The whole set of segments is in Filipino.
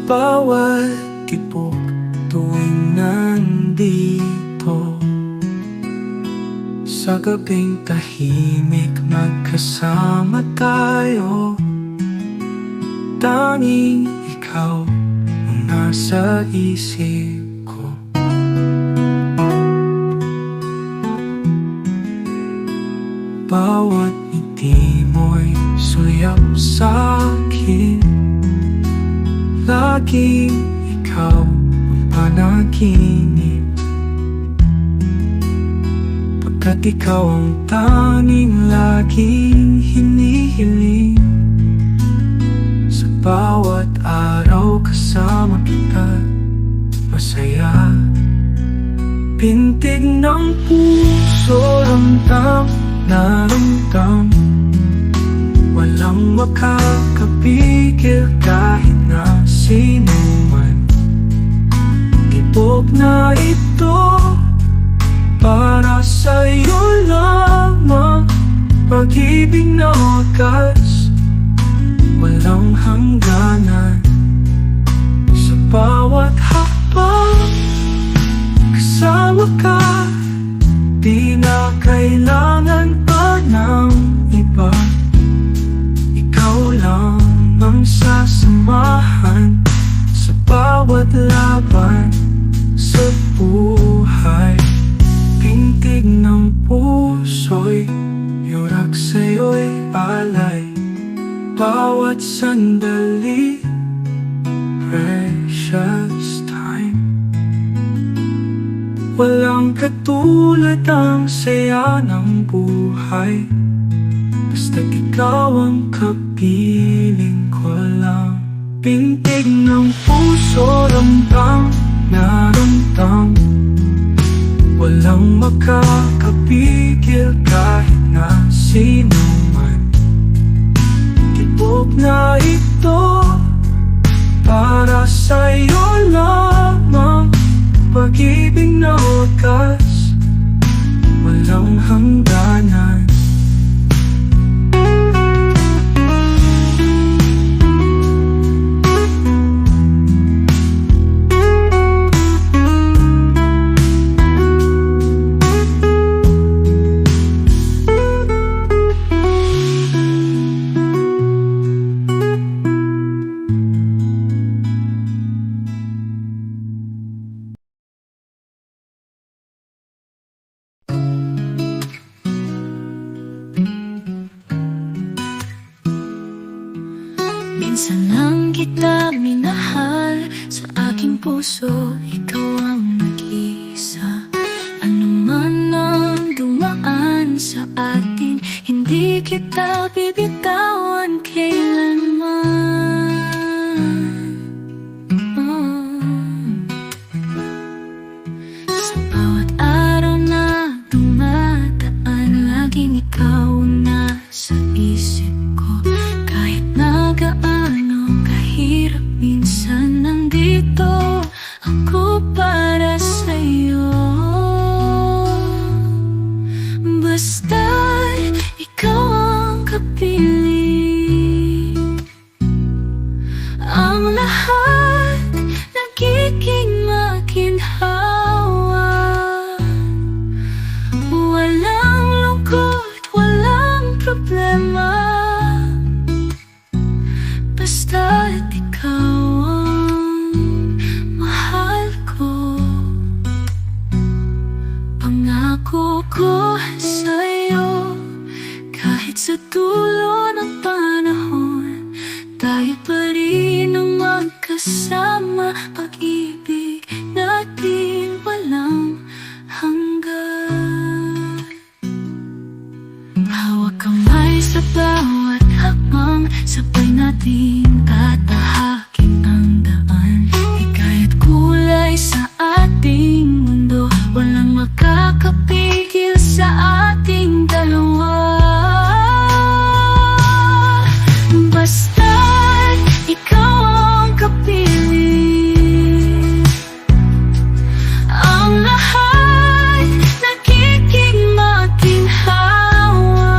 bawat tibok tuwing nandito. Sa gabing tahimik magkasama tayo, tanging ikaw ang nasa isip ko. Bawat ngiti mo'y suyap sa'kin, laging ikaw ang panaginip. Pagkat ikaw ang tanging laging hinihiling, sa bawat araw kasama kita masaya. Pintig ng puso, ramdam na ramdam, walang makakapigil kahit na sino man. Tibok na ito para sa'yo lamang, pag-ibig na wagas, walang hangganan. Sa bawat hakbang kasama ka, di na kailangan pa ng iba. Ikaw lang ang sasamahan sa bawat laban sa buhay. Pintig ng puso'y yurak sa'yo'y alay, bawat sandali precious time. Walang katulad ang saya ng buhay, basta't ikaw ang kapiling ko lang. Pintig ng puso, ramdam na ramdam, walang makakapigil kahit na sino man. Tibok na ito para sa'yo lamang, pag-ibig na wagas, walang hangganan. Minsan lang kita minahal, sa aking puso ikaw ang nag-iisa. Ano man ang dumaan sa atin, hindi kita bibitawan kailanman. Sa bawat araw na dumadaan, laging ikaw ang nasa isip ko. Kahit nagaano kahirap, minsan nandito ako para sa'yo. Basta't ikaw ang kapiling, ang lahat nagiging maginhawa. Walang lungkot, walang problema, basta't ikaw ang mahal ko. Pangako ko sa'yo, kahit sa dulo ng panahon, tayo pa rin ang magkasama. Pag-ibig natin walang hanggan. Hawak kamay sa bawat hakbang, sabay natin tatahakin ang daan. Hikaya't kulay sa ating mundo, walang makakapigil sa ating dalawa. Basta't ikaw ang kapiling, ang lahat nagiging maginhawa.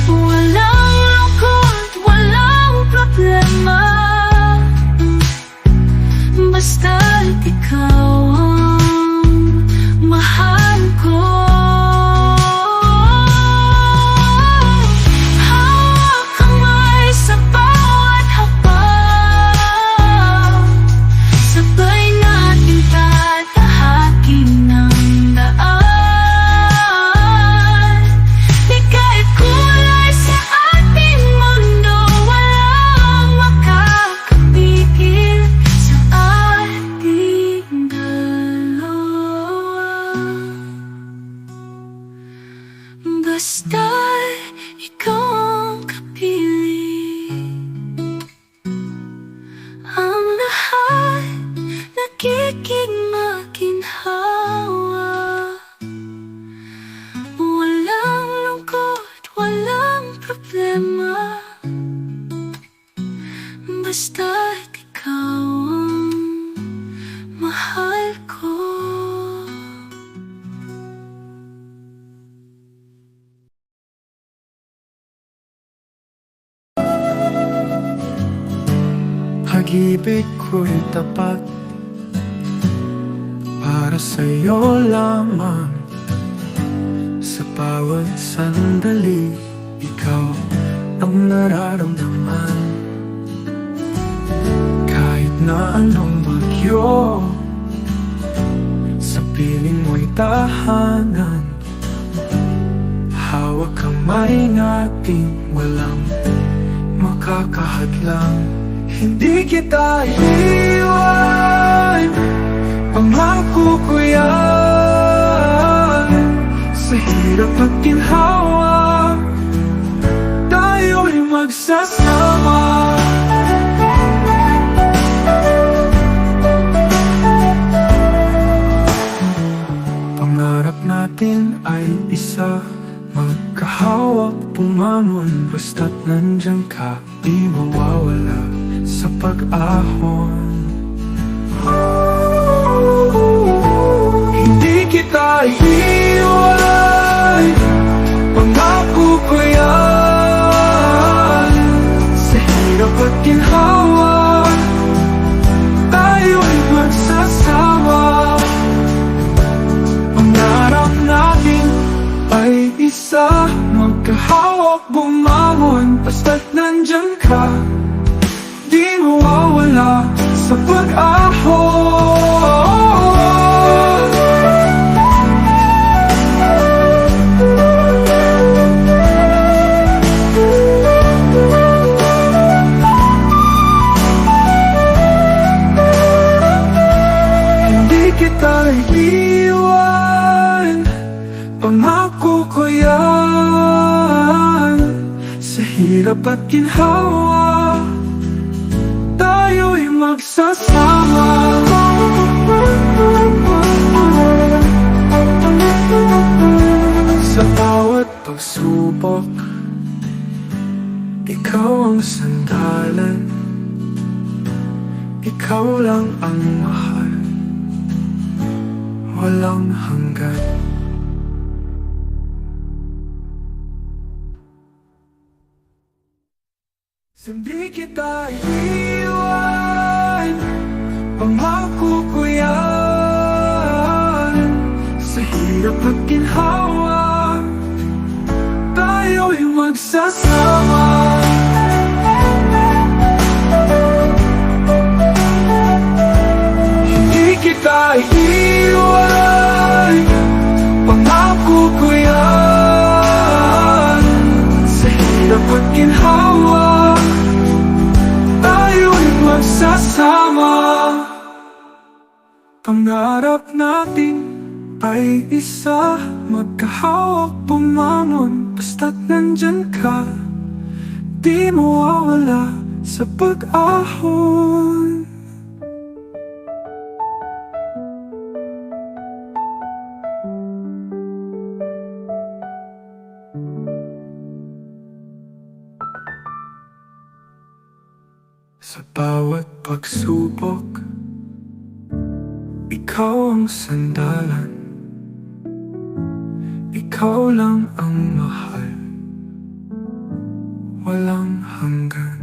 Walang lungkot, walang Basta't ikaw ang mahal ko. Pag-ibig ko'y tapat para sa'yo lamang. Sa bawat sandali, ikaw ang nararamdaman. Kahit na anong bagyo sa piling mo'y tahanan, hawak kamay natin, walang makakahadlang. Hindi kita iiwan, pangako ko yan. Sa hirap at ginhawa, tayo'y magsasama. Pangarap natin ay isa, magkahawak pumangon. Basta't nandyan ka, di mawawala sa pag-ahon. Hindi kita iiwan, pangako ko yan. Sa hirap at ginhawa, tayo'y magsasama. Pangarap natin ay isa, magkahawak bumangon. Basta't nandyan ka, di mawawala sa pag-ahon. Hindi kita iiwan, pangako ko yan. Sa hirap at ginhawa, tayo'y magsasama. Sa bawat pagsubok, ikaw ang sandalan. Ikaw lang ang mahal, walang hanggan. Hindi kita iiwan, pangako ko yan. Sa hirap at ginhawa, tayo'y magsasama. Hindi kita iiwan, pangako ko yan. Sa hirap at ginhawa, tayo'y magsasama. Pangarap natin ay isa, magkahawak bumangon. Basta't nandyan ka, di mawawala sa pag-ahon. Sa bawat pagsubok, ikaw ang sandalan. Ikaw lang ang mahal, walang hanggan.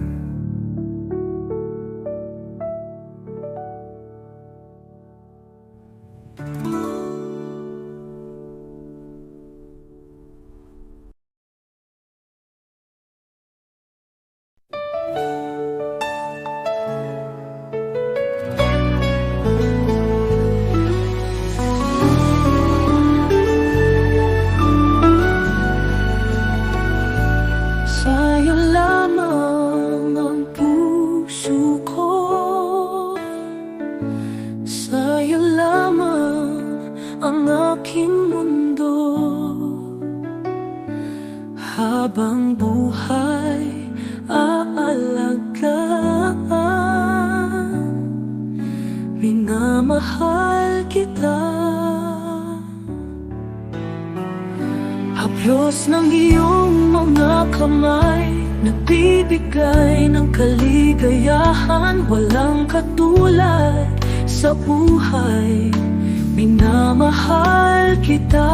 Sa'yo lamang ang puso ko, sa'yo lamang ang aking mundo. Habang buhay aalagaan, minamahal kita. Haplos ng iyong mga kamay, nagbibigay ng kaligayahan, walang katulad sa buhay. Minamahal kita.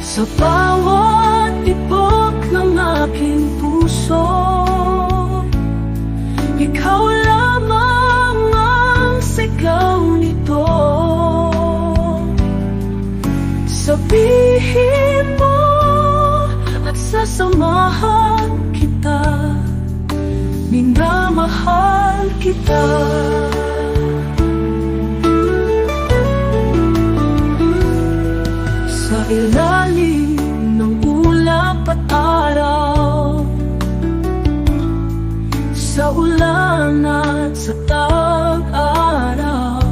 Sa bawat tibok ng aking puso, ikaw lamang ang sigaw nito. Sabihin mo at sasamahan kita, minamahal kita. Sa ilalim ng ulap at araw, sa ulan at sa tag-araw,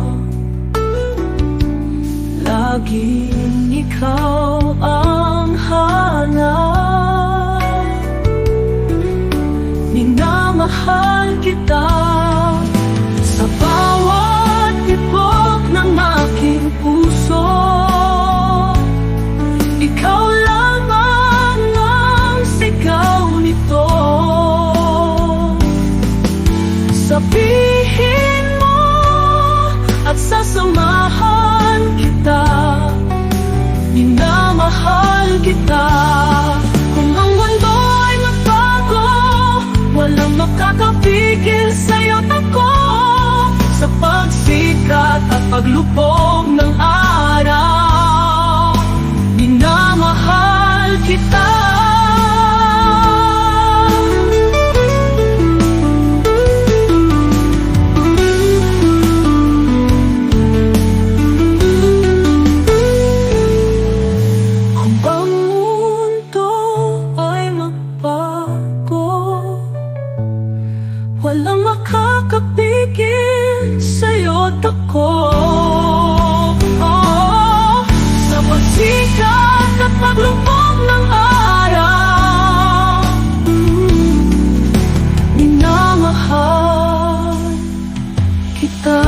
laging ikaw ang hanap. Minamahal kita. Sa bawat tibok ng aking puso, ikaw lamang ang sigaw nito. Sabihin mo at sasamahan kita, minamahal kita. Kung ang mundo ay magbago, walang makakapigil sa'yo't ako. Sa pagsikat at paglubog ng araw, minamahal kita. Kung ang mundo ay magbago, walang makakapigil sa'yo't ako. Sa pagsikat at paglubog ng araw, minamahal kita.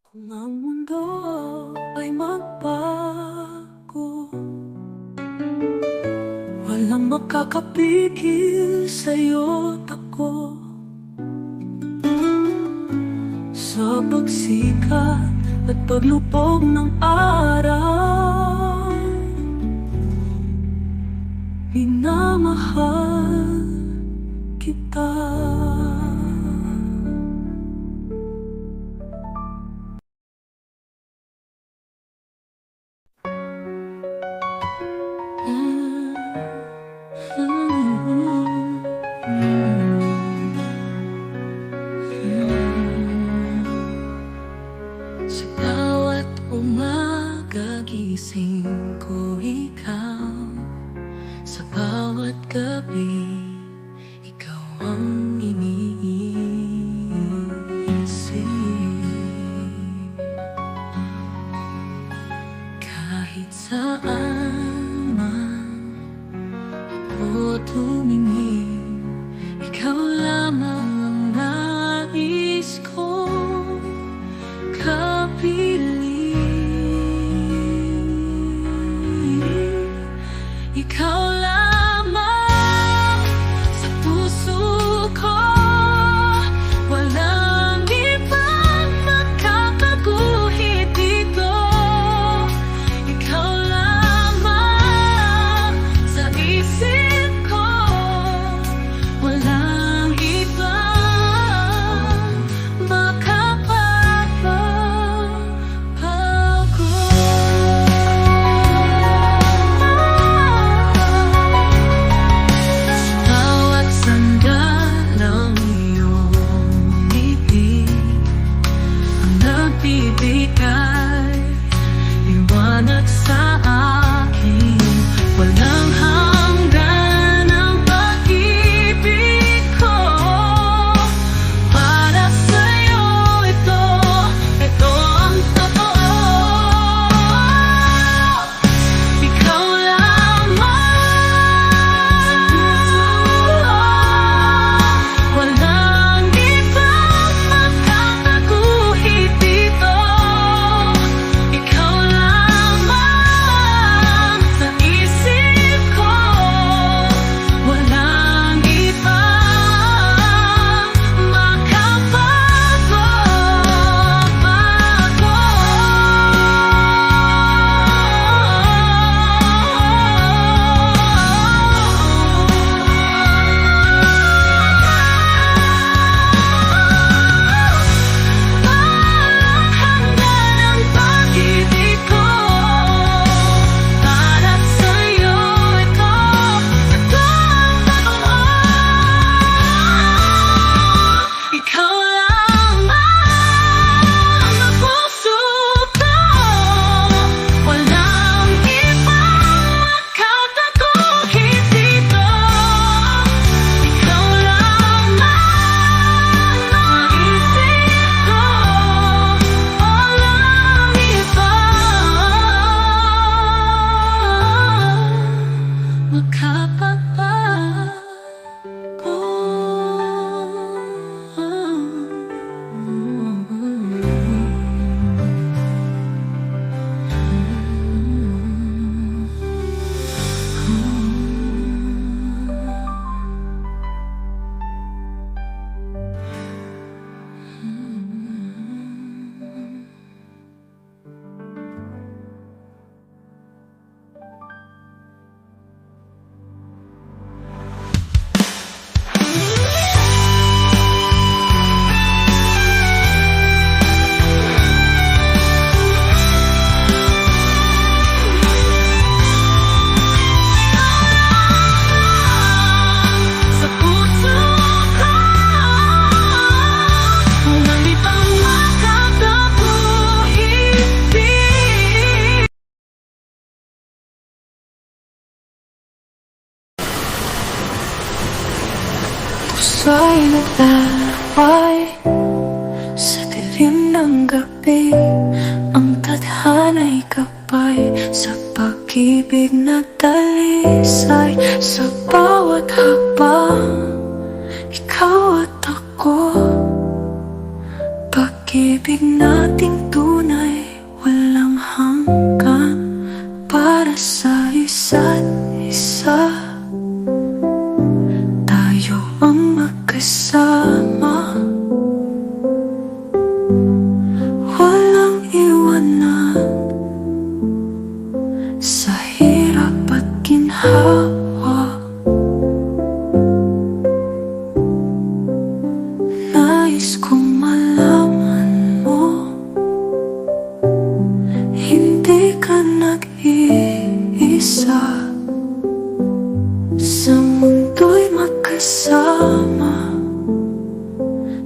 Kung ang mundo ay magbago, walang makakapigil sa'yo't ako. Sa pagsikat at paglubog ng araw, minamahal kita. Sa bawat umaga gising ko ikaw, sa bawat gabi ikaw ang iniisip. Kahit saan man ako tumingin, ikaw lamang ang nais ko kapiling. Ikaw lamang sa puso ko, walang ibang makakaguhit dito. Ikaw lamang sa isip ko, walang ibang makapagpapago. Bawat sandal ng iyong ibig ang nagbibigay liwanag sa akin. Walang hanggan ang pag-ibig ko. Para sa'yo ito, pag-ibig. Ang tadhana'y gabay sa pag-ibig na dalisay. Sa bawat hakbang, ikaw at ako. Pag-ibig nating tunay, walang hanggan. Para sa isa't isa, tayo ang magkasama. Walang iwanan sa hirap at ginhawa. Nais kong malaman mo, hindi ka nag-iisa. Sa mundo'y magkasama,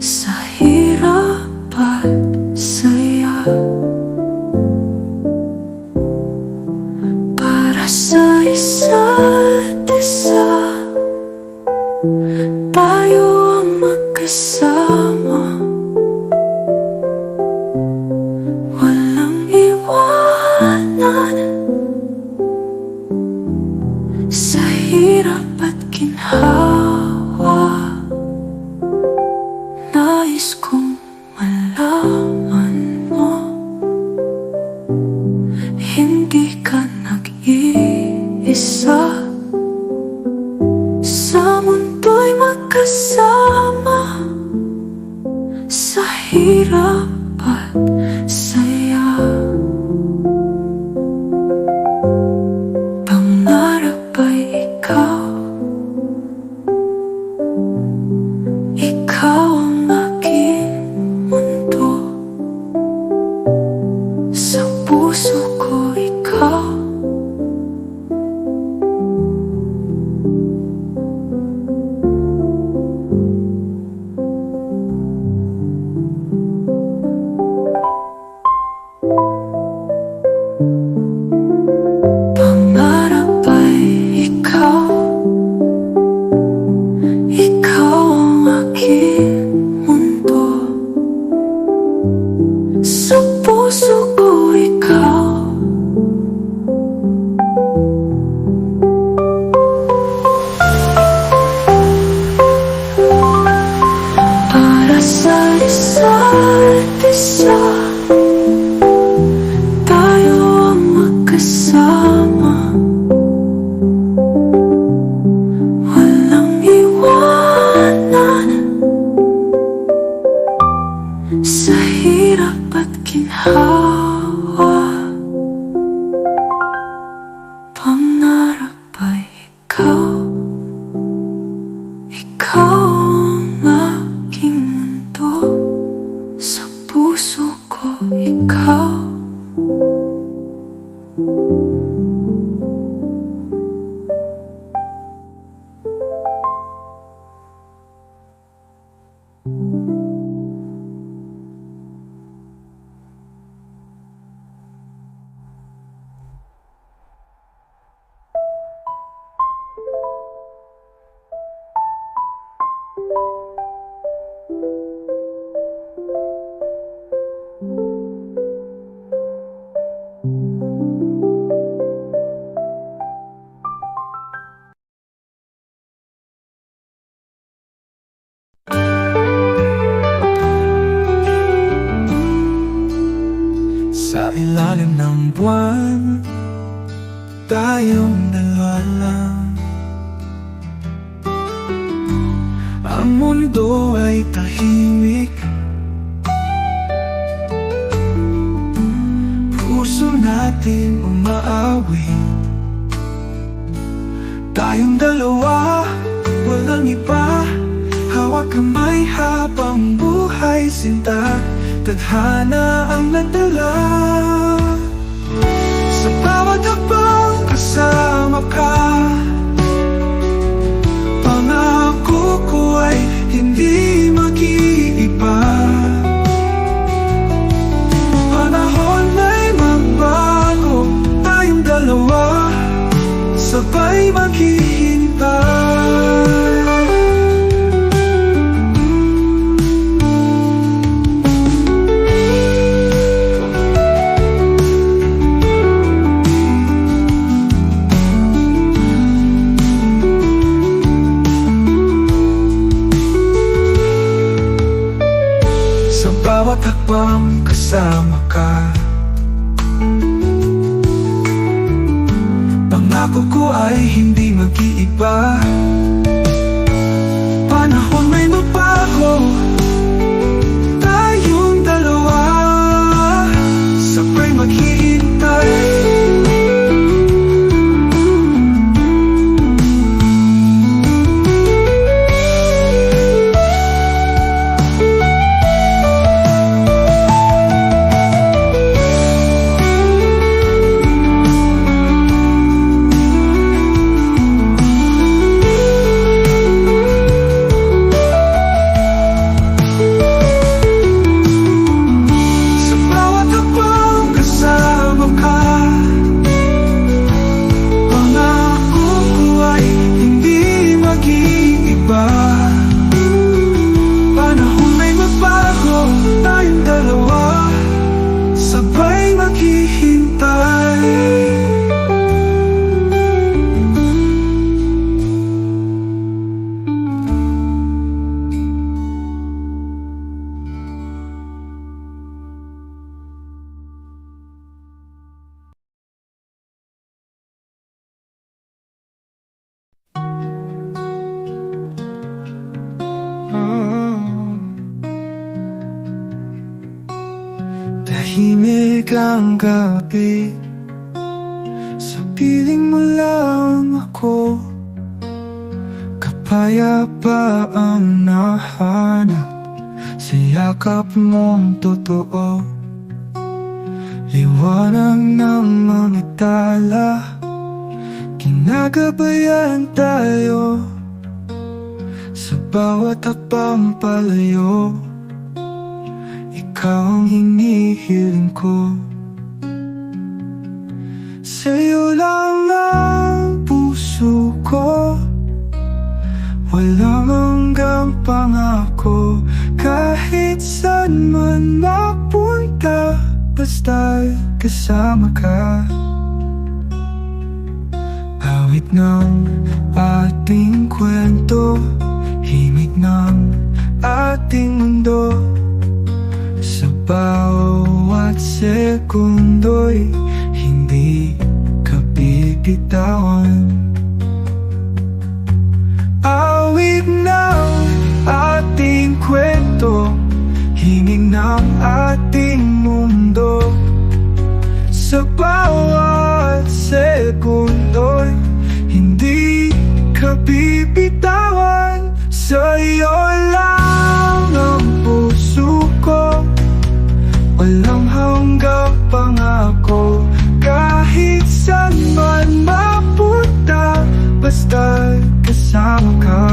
sa hirap at saya. Para sa isa't isa, tayo ang magkasama. Walang iwanan sa hirap at ginhawa. Nais kong malaman mo, hindi ka nag-iisa. Sa mundo'y magkasama, sa hirap at saya. Pangarap ay ikaw, ikaw ang aking mundo. Sa puso ko ikaw. Pangarap ay ikaw, ikaw ang aking mundo. Sa puso ko ikaw. Para sa isa't isa, tayo ang magkasama. Walang iwanan sa hirap at ginhawa. Pangarap ay ikaw, ikaw ang aking mundo. Sa puso ko ikaw. Sa ilalim ng buwan, tayong dalawa lang. Ang mundo ay tahimik, puso natin umaawit. Tayong dalawa, walang iba. Hawak kamay habang buhay sinta. Tadhana ang nagdala. Sa bawat hakbang kasama ka, pangako ko ay hindi mag-iiba. Panahon ay magbago, tayong dalawa sabay maghihintay. habang kasama ka. Pangako ko ay hindi mag-iiba. Panahon may magbago, tayong dalawa sabay maghihintay. Panahon may magbago, tayong dalawa sabay maghihintay. Tahimik ang gabi, sa piling mo lang ako. Kapayapaan nahanap sa yakap mong totoo. Liwanag ng mga tala, kinagabayan tayo sa bawat hakbang palayo. Ikaw ang hinihiling ko, sa'yo lang ang puso ko. Walang hanggang pangako, kahit saan man mapunta, basta kasama ka. Awit ng ating kwento, himig ng ating mundo. Sa bawat sekundo'y hindi ka bibitawan. Awit ng ating kwento, himig ng ating mundo. Sa bawat sekundo'y hindi ka bibitawan. Sa'yo lang ang puso ko, walang hanggang pangako, kahit saan man mapunta, basta kasama ka.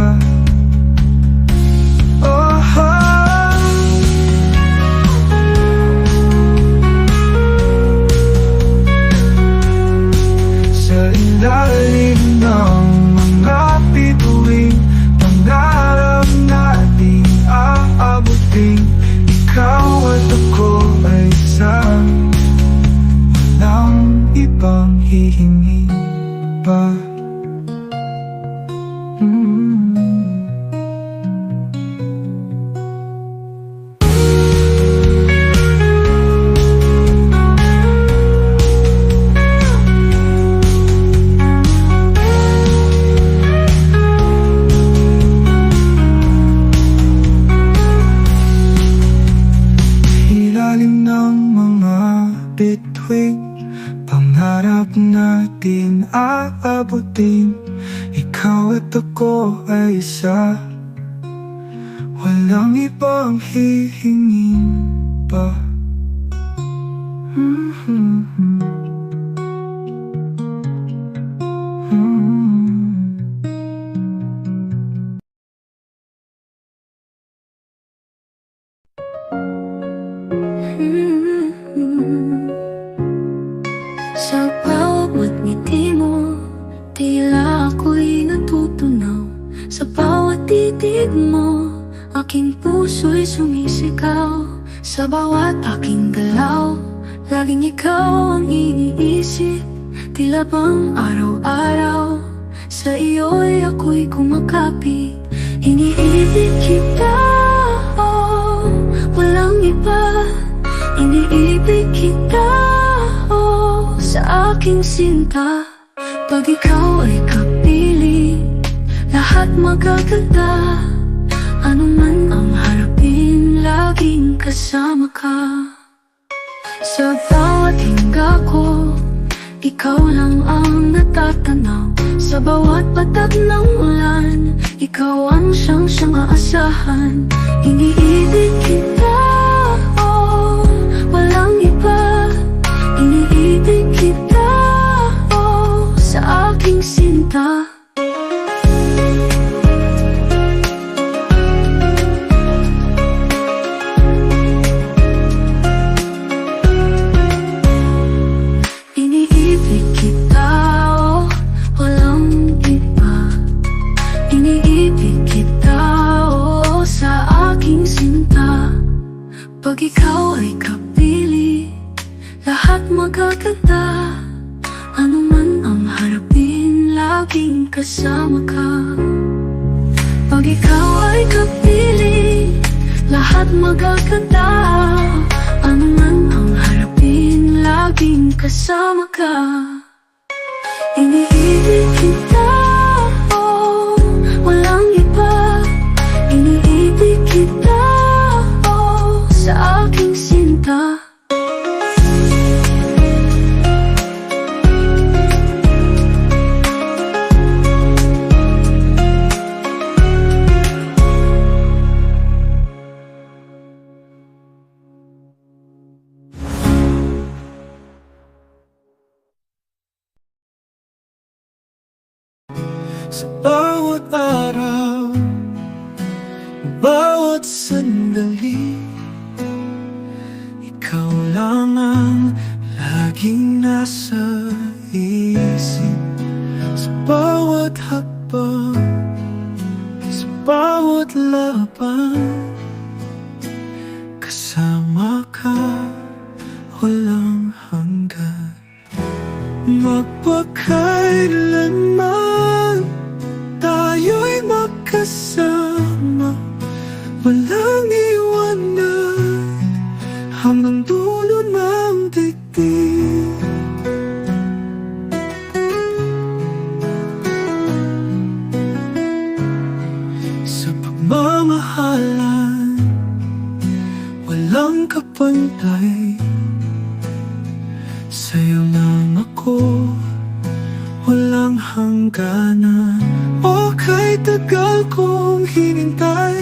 Sa ilalim ng mga bituin, pangarap natin aabutin. Ikaw at ako ay isang walang ibang hihingin pa. Ilalim ng mga bituin, pangarap natin aabutin. Ikaw at ako ay isa, walang ibang hihingin pa. Sa bawat ngiti mo, tila ako'y natutunaw. Sa bawat titig mo, aking puso'y sumisigaw. Sa bawat aking galaw, laging ikaw ang iniisip. Tila bang araw-araw, sa iyo'y ako'y kumakapit. Iniibig kita, oh, walang iba. Iniibig kita, oh, sa aking sinta. Pag ikaw ay kapili, lahat magaganda. Ano man ang harapin, laging kasama ka. Sa bawat hinga ko, ikaw lang ang natatanaw. Sa bawat patak ng ulan, ikaw ang siyang aasahan. Iniibig kita, oh, walang iba. Iniibig kita, oh, sa aking sinta. Pag ikaw ay kapili, lahat magaganda. Ano man ang harapin, laging kasama ka. Pag ikaw ay kapili, lahat magaganda. Ano man ang harapin, laging kasama ka. Iniibig kita, oh, walang iba. Iniibig kita sa aking sinta. Sa bawat araw, bawat sandali, ikaw lang ang laging nasa isip. Sa bawat hakbang, sa bawat laban, kasama ka, walang hanggan. Magpakailanman tayo'y magkasama, walang iwanan hanggang dulo ng daigdig. Sa pagmamahalan, walang kapantay. Sa'yo lang ako, walang hangganan. O kay tagal kong hinintay,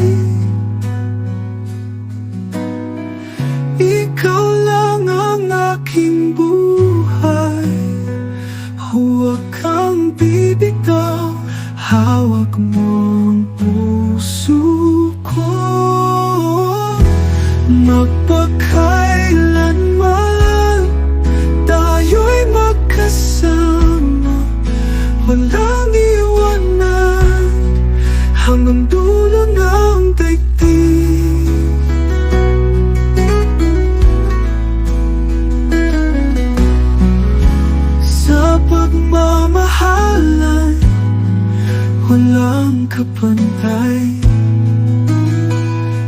ikaw lang ang aking buhay. Huwag kang bibitaw, hawak mo ang puso ko. Magpakailanman tayo'y magkasama, walang iwanan hanggang dulo ng daigdig. Sa pagmamahalan, walang kapantay.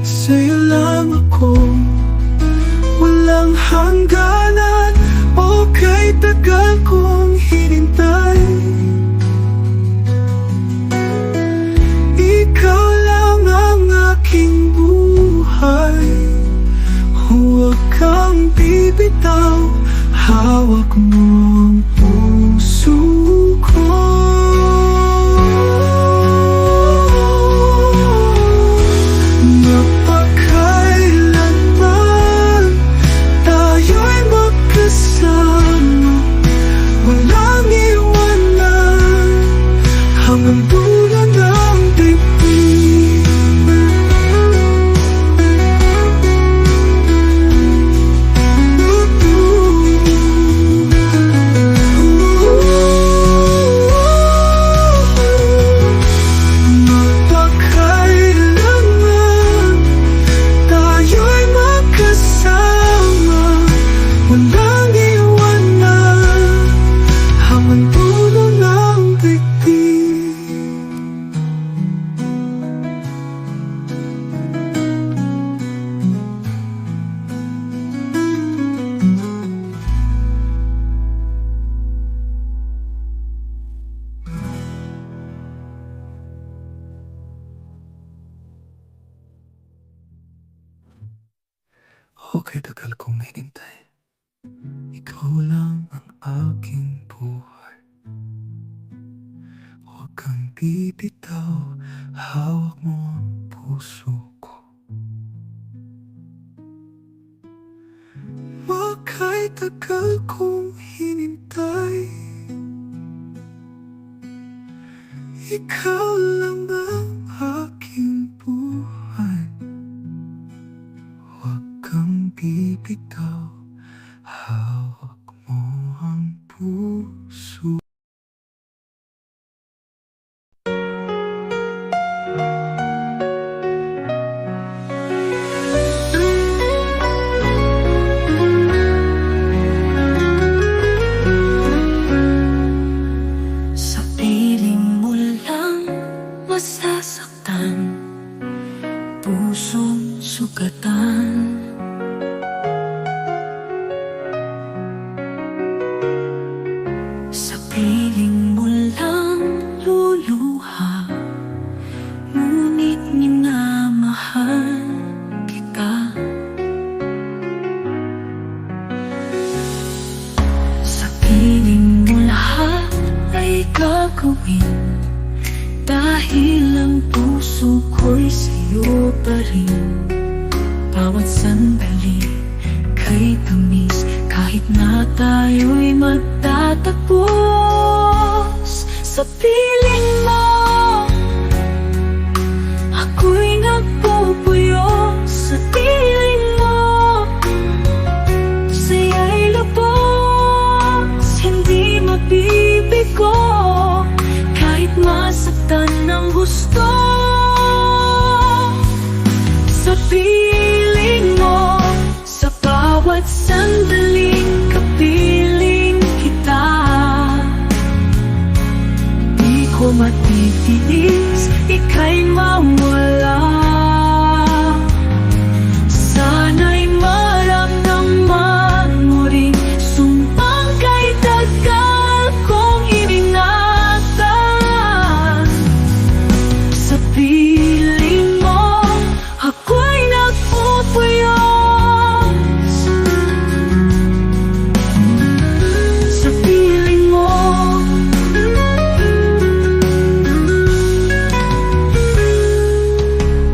Sa'yo lang ako, walang hangganan. O kay tagal kong hinintay, ikaw lang ang aking buhay. Huwag kang bibitaw, hawak mo ang puso ko. Magpakailanman tayo'y magkasama, walang iwanan hanggang dulo ng daigdig. Bakit tagal kong hinintay? Ikaw lang ang aking buhay. Huwag kang bibitaw, hawak mo ang puso ko. Bakit tagal kong hinintay? Ikaw lang ang aking buhay. Huwag kang bibitaw, hawak mo ang puso. Sa piling mo lang masasaktan, pusong sugatan. Sa piling mo lang luluha, ngunit minamahal kita. Sa piling mo lahat ay gagawin, dahil ang puso ko'y sa'yo pa rin. Bawat sandali kay tamis, kahit na tayo'y magtatapos. Sa piling mo ako'y nagpupuyo. Sa piling mo saya'y lubos, hindi mabibigo, kahit masaktan ng gusto. Sa piling mo, sa bawat sandaling kapiling kita, di ko matitiis, ika'y mawala. Sana'y maramdaman mo rin, sumpang kay tagal kong iningatan. Sa piling mo ako'y nagpupuyos. Sa piling mo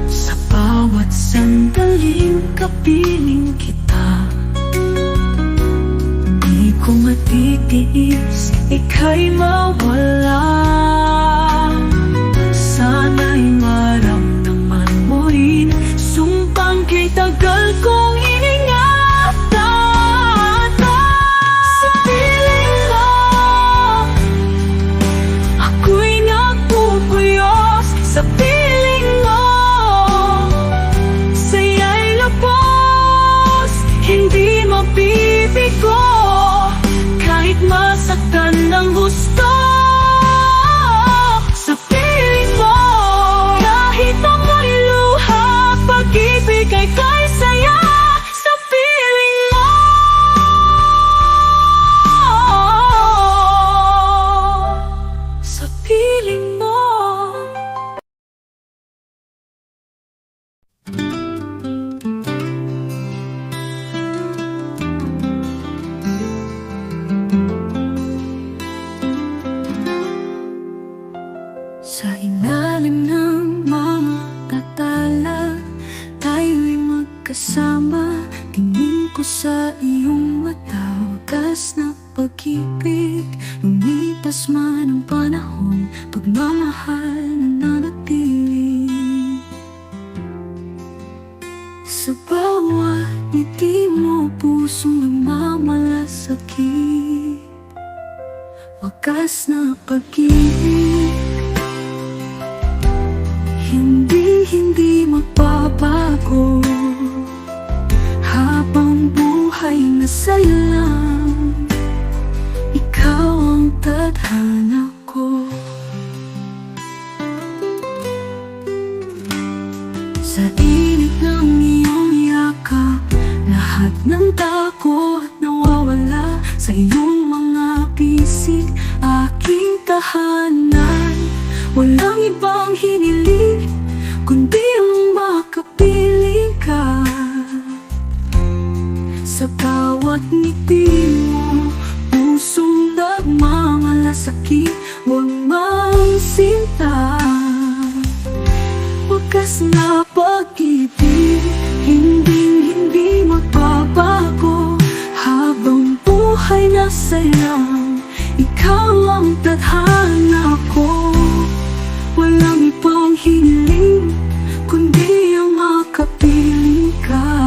sa bawat sandaling kapiling kita, di ko matitiis, ika'y mawala. Sana'y maramdaman mo rin, sumpang kay tagal kong iningatan. Sa piling mo ako'y nagpupuyos. Sa piling mo saya'y lubos, hindi mabibigo, kahit masaktan ng gusto. Sa piling mo kahit ako'y luha, pag-ibig ay kay saya. Sa piling mo sa piling mo. Sa ilalim ng mga tatala, tayo'y magkasama. Tingin ko sa iyong mata, wagas na pag-ibig. Lumipas man ang panahon, pagmamahal nananatili. Sa bawat ngiti mo, pusong nagmamalasakit. Wagas na pag-ibig, hindi magbabago. Habang buhay na sa'yo lang, ikaw ang tadhana ko. Sa init ng iyong yakap, lahat ng takot nawawala. Sa iyong mga bisig, aking tahanan. Walang ibang hiniling, kundi ang makapiling ka. bawat ngiti mo, pusong nagmamalasakit. Huwag magsinta, wagas na pag-ibig, hindi magbabago. Habang buhay na sayang, ikaw ang tadhana ko. Walang ibang hiling, kundi ang makapiling ka.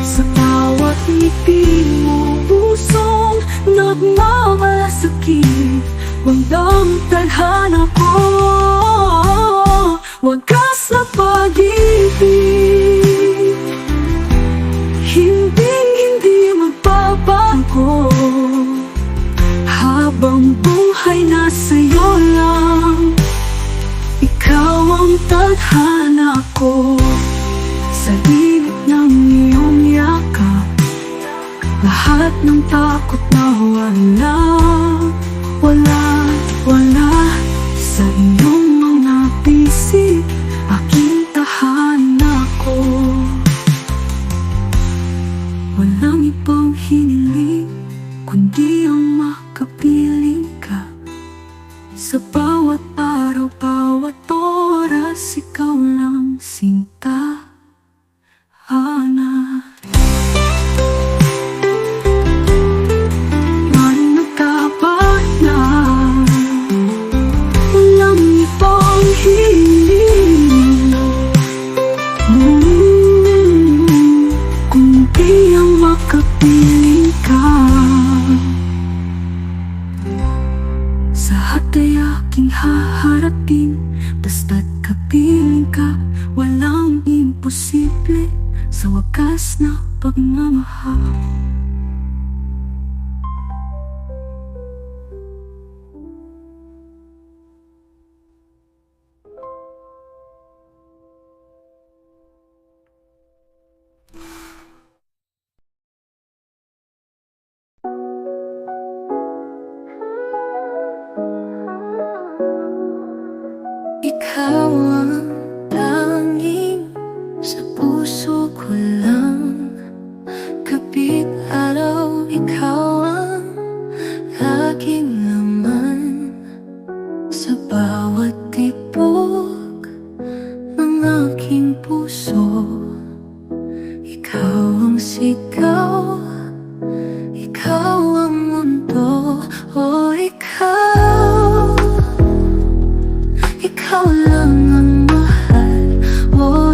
Sa bawat ngiti mo, pusong nagmamalasakit. Walang tadhana ko, wagas na pag-ibig, hindi magbabago. Habang buhay na sa'yo lang, ikaw ang tadhana ko. Sa lilit ng iyong yakap, lahat ng takot na wala sa iyong mga bisig, aking tahanan ko. Walang ibang hiniling, kundi ang makapiling ka. Sa bawat araw, bawat oras, ikaw lang sinta. Managkapat na, walang ibang hiling, kundi ang makapiling ka. Sa hatay aking haharapin, basta't kapiling ka. Walang imposible sa wakas na pagmamahal. Ikaw ang tanging sa puso ko lang. Gabi't araw, ikaw ang aking laman. Sa bawat tibok ng aking puso, ikaw ang sigaw, ikaw ang mundo. O ikaw lang ang mahal. O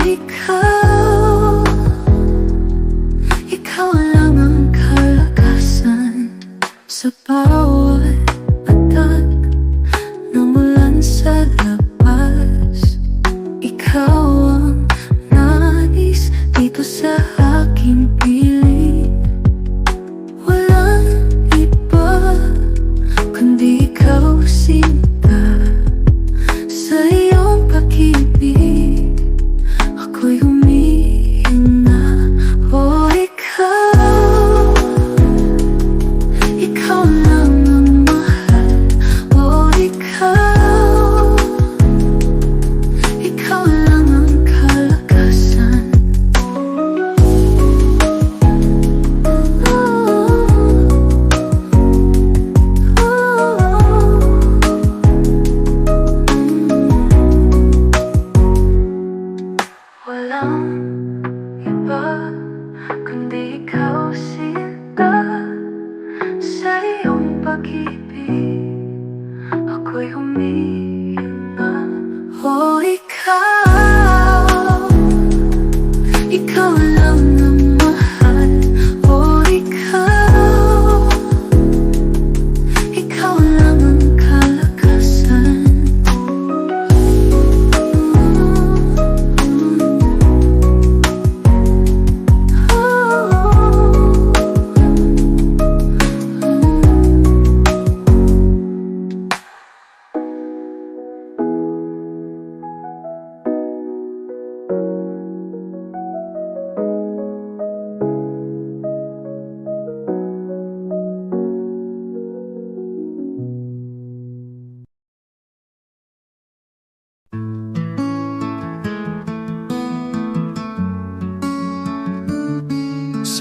ikaw lang ang kalakasan. Sa bawat atak na mulan sa labas, ikaw ang nais dito sa aking piling. Walang iba kundi ikaw, sinta. Sa iyong pag-ibig, ako'y humihina. O ikaw lang ang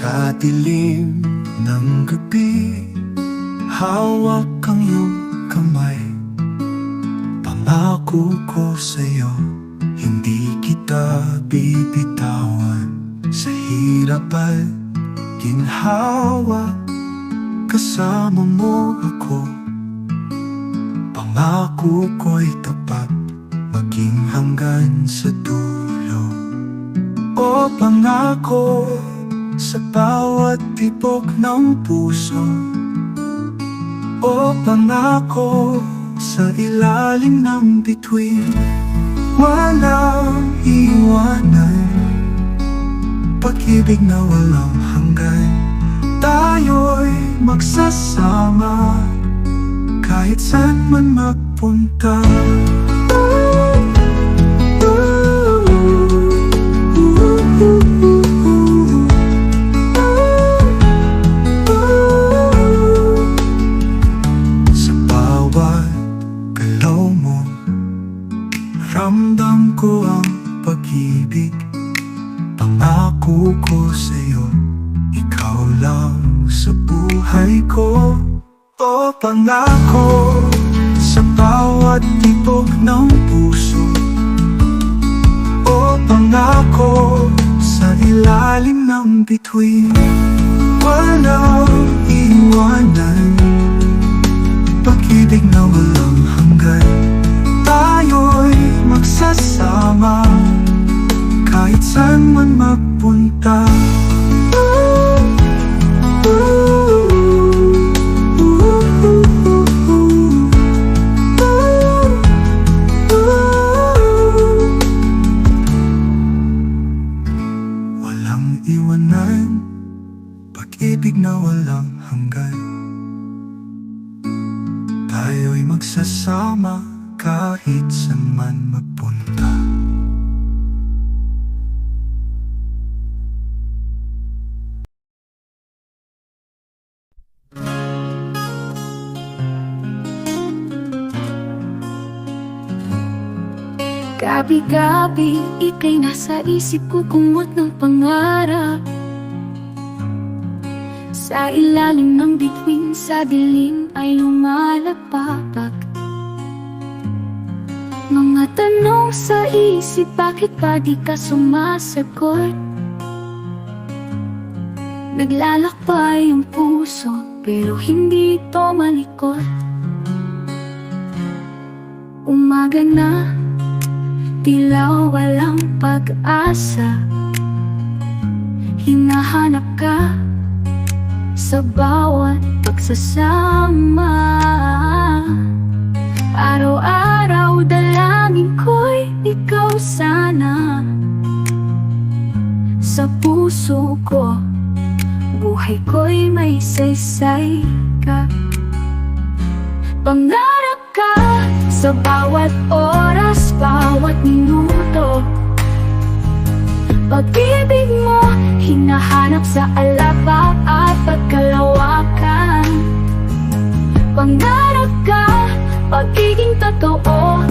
Sa dilim ng gabi, hawak ang iyong kamay. Pangako ko sa'yo, hindi kita bibitawan. Sa hirap at ginhawa, kasama mo ako. Pangako ko'y tapat, maging hanggang sa dulo. O pangako, sa bawat tibok ng puso. O pangako, sa ilalim ng bituin, walang iwanan. Pag-ibig na walang hanggan, tayo'y magsasama kahit saan man magpunta. Sa bawat galaw mo, ramdam ko ang pag-ibig. Pangako ko sa'yo, ikaw lang sa buhay ko. O pangako, sa bawat tibok ng puso. O pangako, sa ilalim ng bituin, walang iwanan. Pag-ibig na walang hanggan, tayo'y magsasama kahit saan man magpunta. Walang iwanan, pag-ibig na walang hanggan, tayo'y magsasama kahit saan man magpunta. Gabi-gabi, ika'y nasa isip ko, kumot ng pangarap. Sa ilalim ng bituin, sa dilim ay lumalapapag mga tanong sa isip, bakit pa di ka sumasagot? Naglalakbay ang puso, pero hindi ito malikot. Umaga na, tila walang pag-asa. Hinahanap ka sa bawat pagsasama. Araw-araw dalangin ko'y ikaw sana. Sa puso ko, buhay ko'y may saysay ka. Pangarap ka sa bawat oras, bawat minuto. Pag-ibig mo, hinahanap sa alabang at pagkalawakan. Pangarap ka, pagiging totoo,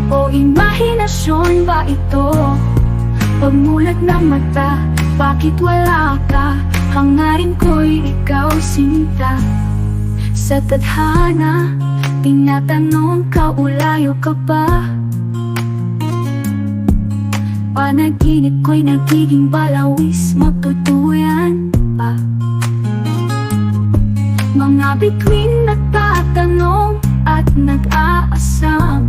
o imahinasyon ba ito? Pagmulat ng mata, bakit wala ka? Hangarin ko'y ikaw sinta. Sa tadhana, tinatanong ka, ulayo ka ba? Panaginip ko'y nagiging balawis, magtutuyan pa. Mga bituin nagtatanong at nag-aasam.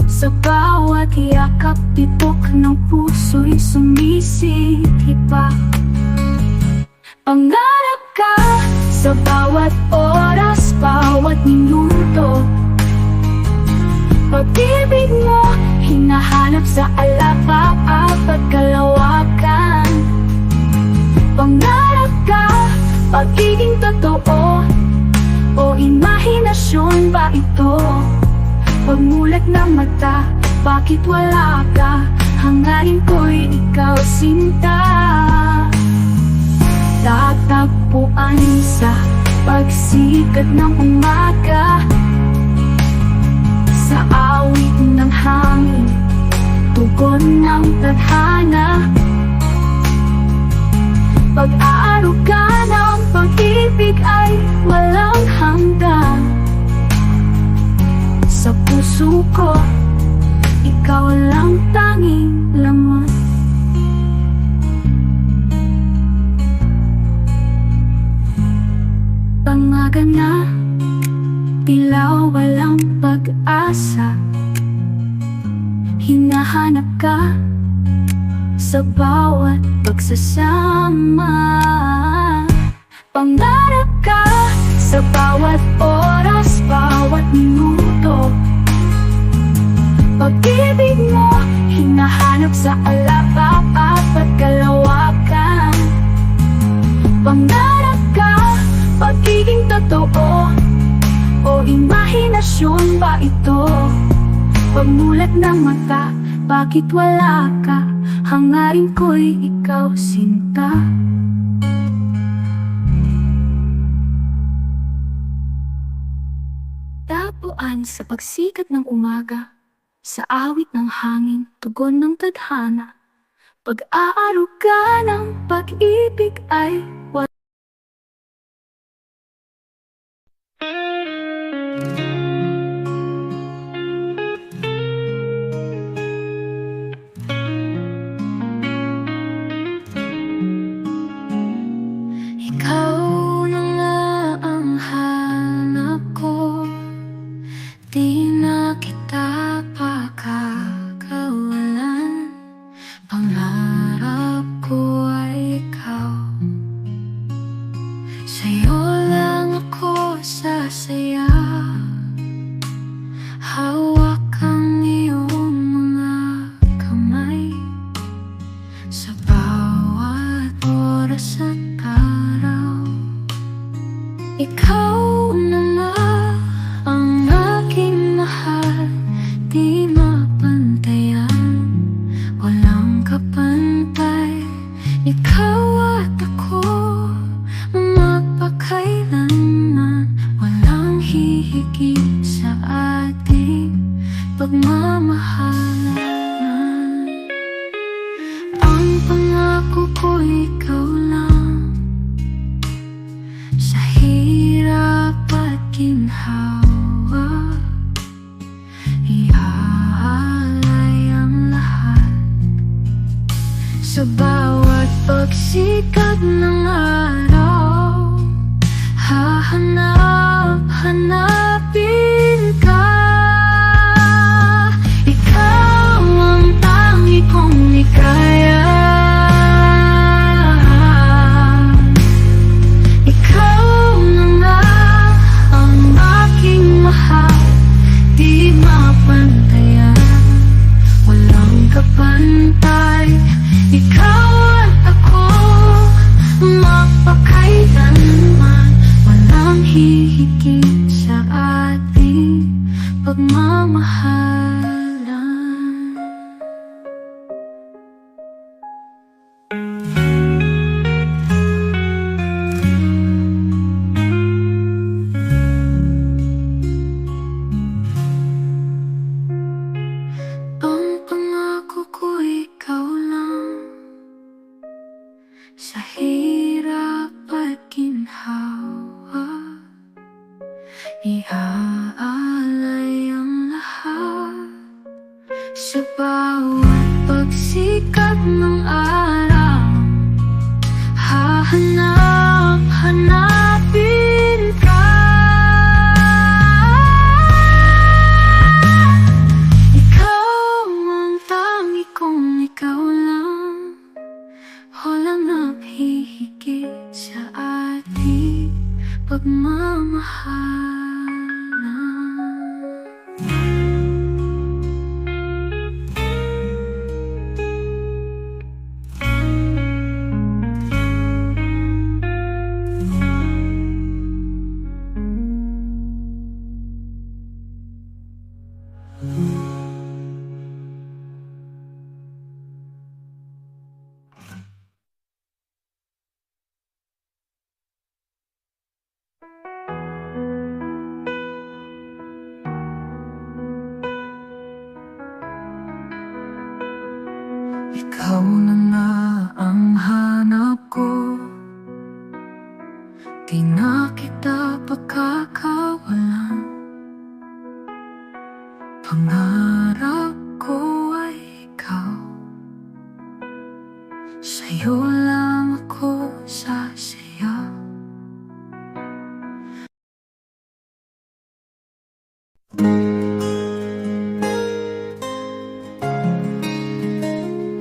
Sa bawat yakap, titok ng puso'y sumisiphi pa. Pangarap ka sa bawat oras, bawat minuto. Pag-ibig mo, hinahanap sa alabang at pagkalawakan. Pangarap ka, pagiging totoo, o imahinasyon ba ito? Pagmulat ng mata, bakit wala ka? Hangarin ko'y ikaw sinta. Tatagpuan sa pagsikat ng umaga, sa awit ng hangin, tugon ng tadhana. Pag-aaruga ng pag-ibig ay walang hanggan. Sa puso ko, ikaw lang tanging laman. Pangaga na, tila walang pag-asa. Hinahanap ka sa bawat pagsasama. Pangarap ka sa bawat oras, bawat minuto. Pag-ibig mo, hinahanap sa alabak at pagkalawakan. Pangarap ka, pagiging totoo, o imahinasyon ba ito? Pagmulat ng mata, bakit wala ka? Hangarin ko'y ikaw, sinta. Tapuan sa pagsikat ng umaga, sa awit ng hangin, tugon ng tadhana. Pag-aaruga ng pag-ibig ay ikaw na nga ang hanap ko. Di na kita pagkakawalan. Pangarap ko ay ikaw. Sa'yo lang ako sasaya. Hawak ang iyong mga kamay. Sa bawat oras at araw, ikaw na nga ang aking mahal. Di mapantayan, walang kapantay. Ikaw at ako, magpakailanman. Walang hihigit sa ating pagmamahalan. Ang pangako ko ikaw lang, sa hirap at ginhawa. Iaalay ang lahat sa bawat pagsikat ng araw. Hanapin ka. Ikaw ang tangi kong likaya. Ikaw na nga ang aking mahal. Di mapantayan, walang kapantay. Ikaw at ako, magpakailanman. Walang hihigit sa ating pagmamahalan. Ang pangako ko ikaw lang, sa hirap at ginhawa. Iaalay ang lahat sa bawat pagsikat ng araw. Hanapin ka. Ikaw ang tangi kong ikaw lang. Walang naghihigit sa ating pagmamahalan. Ikaw na nga ang hanap ko. Di na kita pagkakawalan. Pangarap ko ay ikaw. Sa'yo lang ako sasaya.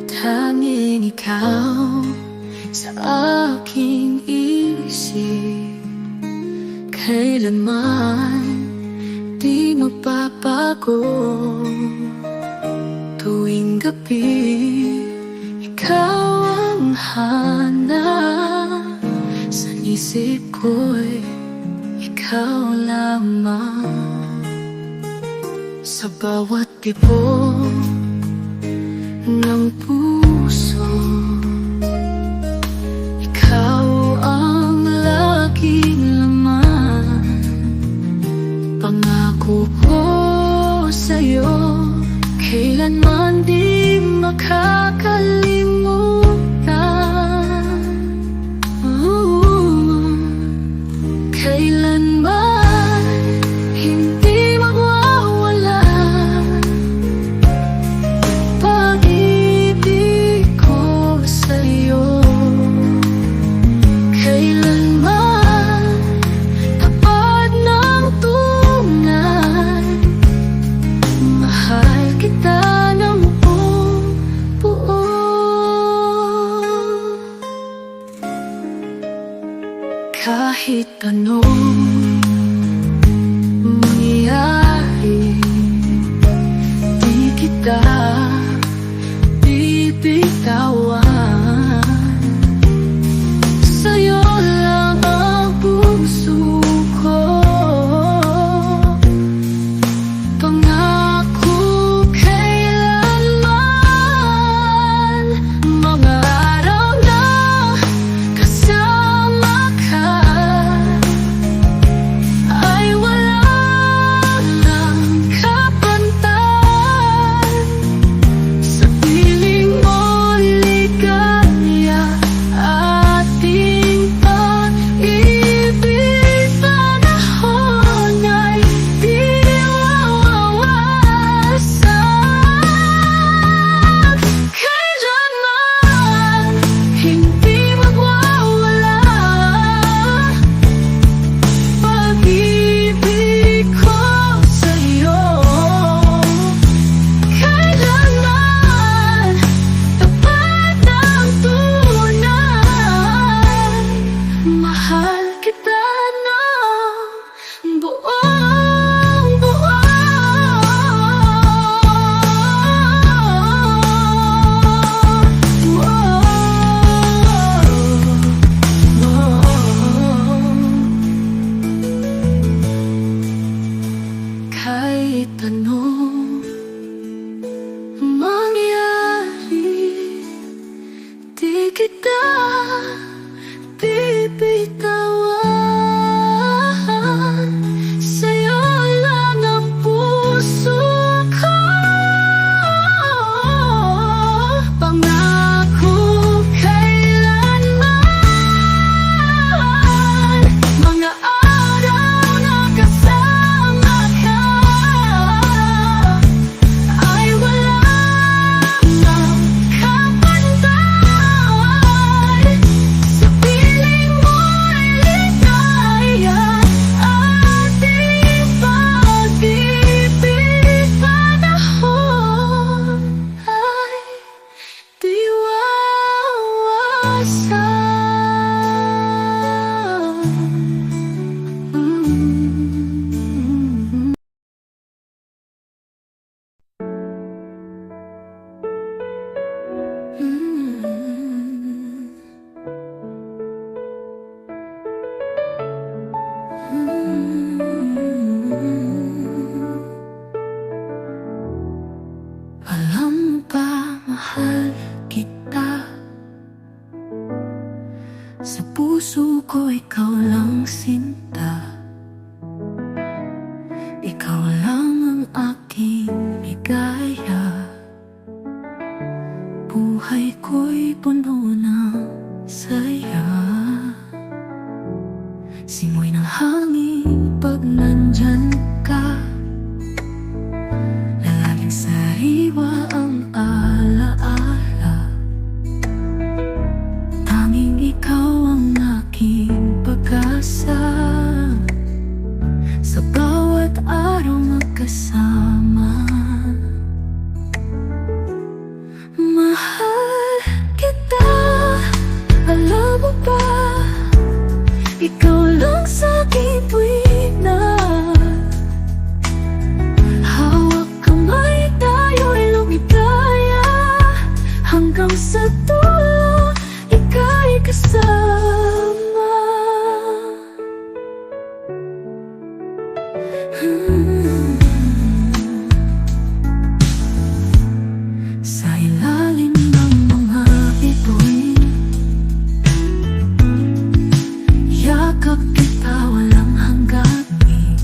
Tanging ikaw sa aking isip, kailanman di magbabago. Tuwing gabi, ikaw ang hana sa isip ko'y ikaw lamang. Sa bawat tibok ng puso, ikaw ang laging laman. Pangako ko sa'yo, kailanman di makakalimutan. Kailanman hindi mawawala pag-ibig ko sa'yo. Kailanman tapat ng tunay, mahal kita ng buong buo. Kahit anong mangyari, di kita bibitawan. Sa'yo lang ang puso ko. Pangako kailanman, mga araw na kasama ka ay walang kapantay. Sa piling mo'y ligaya, ating pag-ibig panahon ay di mawawasak. Kailanman hindi magwawala pag-ibig ko sa'yo. Kailanman tapat ng tunay, mahal kita ng buong buo. Kahit anong mangyari, di kita bibitawan. Sa'yo lang ang puso ko. Pangako kailanman, mga araw na kasama ka ay walang kapantay. Sa piling mo'y ligaya, ating pag-ibig panahon ay di wawasak. Alam mo ba, mahal kita. Sa puso ko ikaw lang sinta. Ikaw lang ang aking ligaya. Buhay ko'y puno ng saya. kapag nandyan ka. Lalaging sariwa ang alaala. Tanging ikaw ang aking pag-asa. Sa bawat araw magkasama. Mahal kita, alam mo ba? Ikaw lang sa aking tuwing na hawak kamay, tayo'y lumigaya. Hanggang sa dulo, ika'y kasama. Sa ilalim ng mga bituin, yakap kita walang hangganin.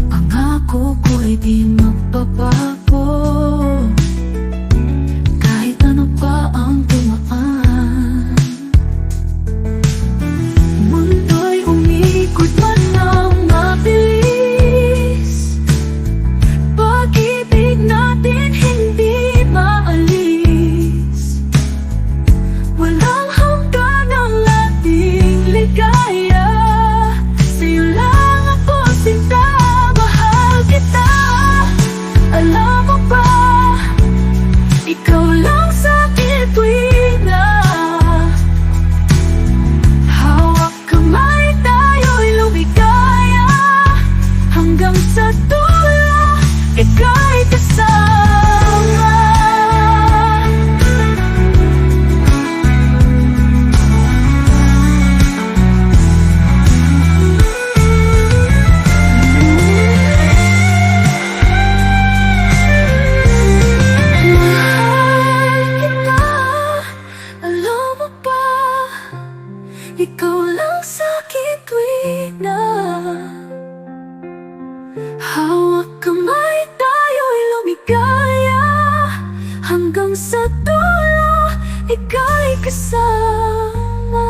Pangako ko'y di magbabago. Kahit ano pa ang dumaan, mundo'y umikot man ng mabilis. Pag-ibig natin hindi maalis. Walang hanggan ang ating ligaya. Sa'yo lang ako sinta, mahal kita. Alam mo ba, ikaw lang sa akin tuwing na hawak kamay, tayo'y lumigaya. Hanggang sa dulo, ika'y kasama. Alam mo ba, ikaw lang sa akin tuwing na hawak kamay, tayo'y lumigaya. Hanggang sa dulo, ika'y kasama.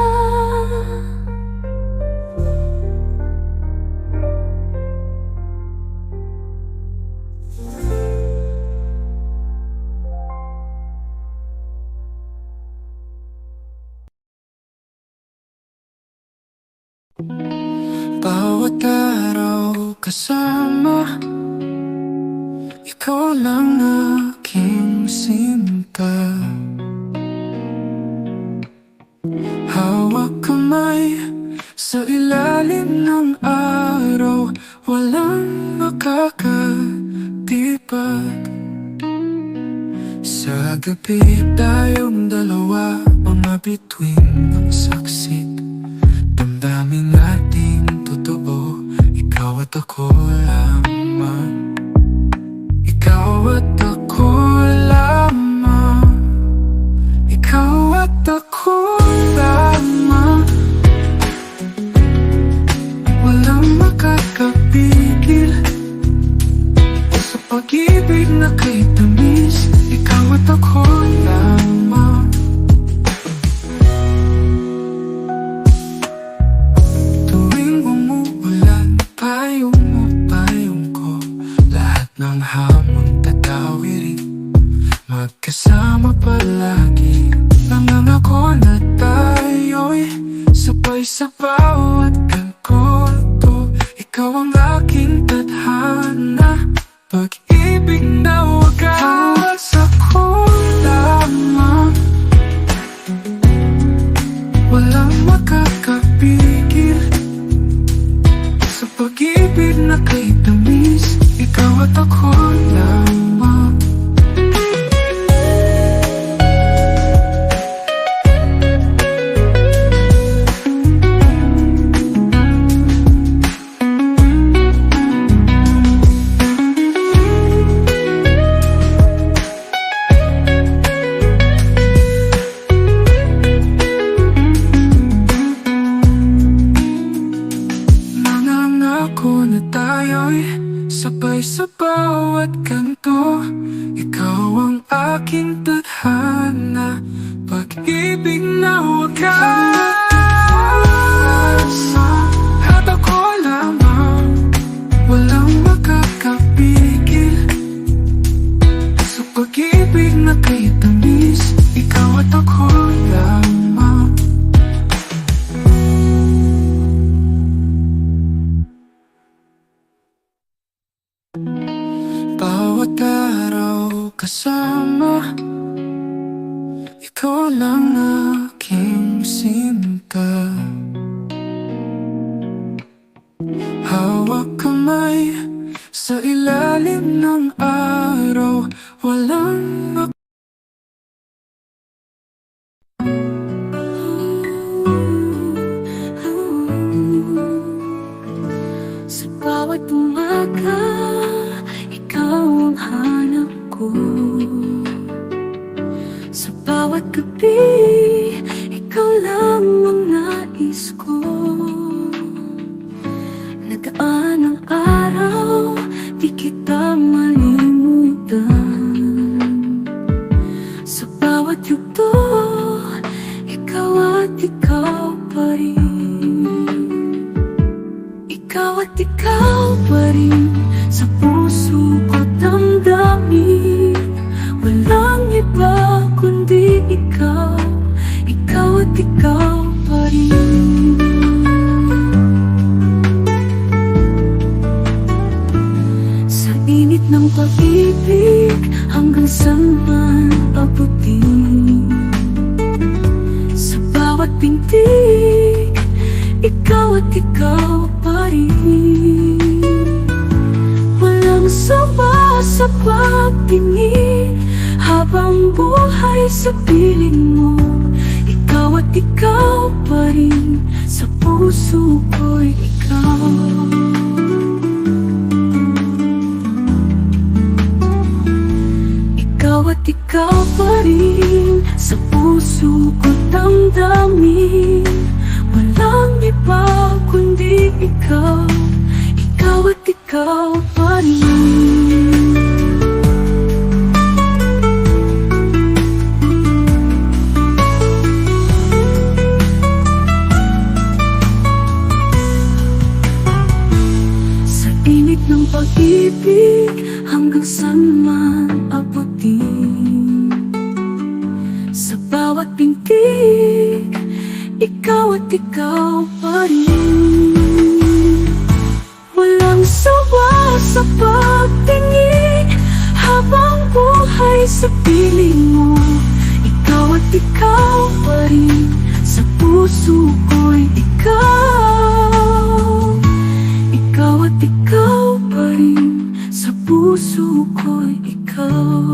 Bawat araw kasama, ikaw lang aking sinta. Hawak kamay sa ilalim ng araw, walang makakatipag. Sa gabi tayong dalawa, mga bituin ang saksi. Damdamin nating totoo, ikaw at ako lamang. Ikaw at ako lamang. Ikaw at ako lamang. Walang makakapigil sa pag-ibig na kay tamis. Ikaw at ako lamang. Ng hamon tatawirin, magkasama palagi. Nangangako na tayo'y sabay sa bawat kanto. Ikaw ang aking tadhana, pag-ibig na wagas. Ako lamang, walang makakapigil sa pag-ibig na kay tamis. Ikaw at ako lamang. Nangangako na tayo'y sabay sa bawat kanto. Ikaw ang aking tadhana, pag-ibig na wagas. At kita. Hawak kamay sa ilalim ng araw, walang Sa bawat umaga, ikaw ang hanap ko. Sa bawat gabi, ikaw lang ang nais ko. Nagaan ang araw, di kita malimutan. Sa bawat yugto, ikaw at ikaw pa rin. Ikaw at ikaw pa rin, sa puso ko damdamin. Walang iba kundi ikaw, ikaw at ikaw pa rin. Sa init ng pag-ibig, hanggang saan man abutin. Sa bawat pintig, ikaw at ikaw pa rin. Walang sawa sa pagtingin, habang buhay sa piling mo. Ikaw at ikaw pa rin, sa puso ko'y ikaw. Ikaw at ikaw pa rin, sa puso ko damdamin. Walang iba kundi ikaw, ikaw at ikaw pa rin. Sa init ng pag-ibig, hanggang saan man abutin. Sa bawat pintig, ikaw at ikaw pa rin. Walang sawa sa pagtingin, habang buhay sa piling mo. Ikaw at ikaw pa rin, sa puso ko'y ikaw. Ikaw at ikaw pa rin, sa puso ko'y ikaw.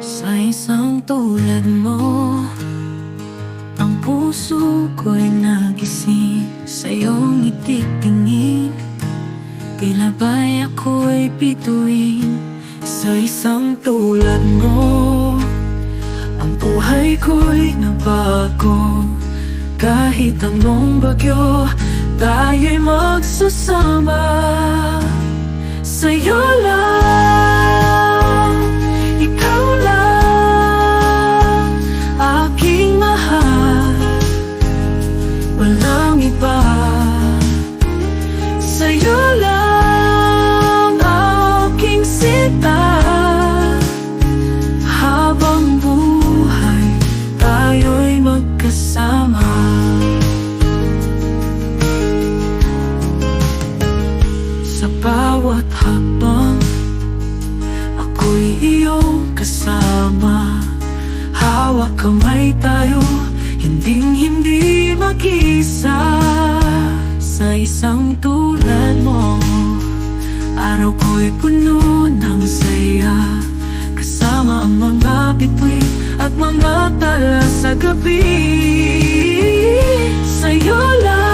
Sa isang tulad mo, ang puso ko'y nagising. Sa iyong ititingin, tila ba'y ako'y bituin. Sa isang tulad mo, ang buhay ko'y nabago. Kahit anong bagyo, tayo'y magsasama. Sa'yo lang, ikaw lang, aking mahal. Walang iba, sa'yo lang, aking sinta. Habang buhay, tayo'y magkasama. Sa bawat hakbang, ako'y iyong kasama. Hawak kamay tayo, hinding-hindi mag-isa. Sa isang tulad mo, araw ko'y puno ng saya. Kasama ang mga bituin at mga tala sa gabi. Sa'yo lang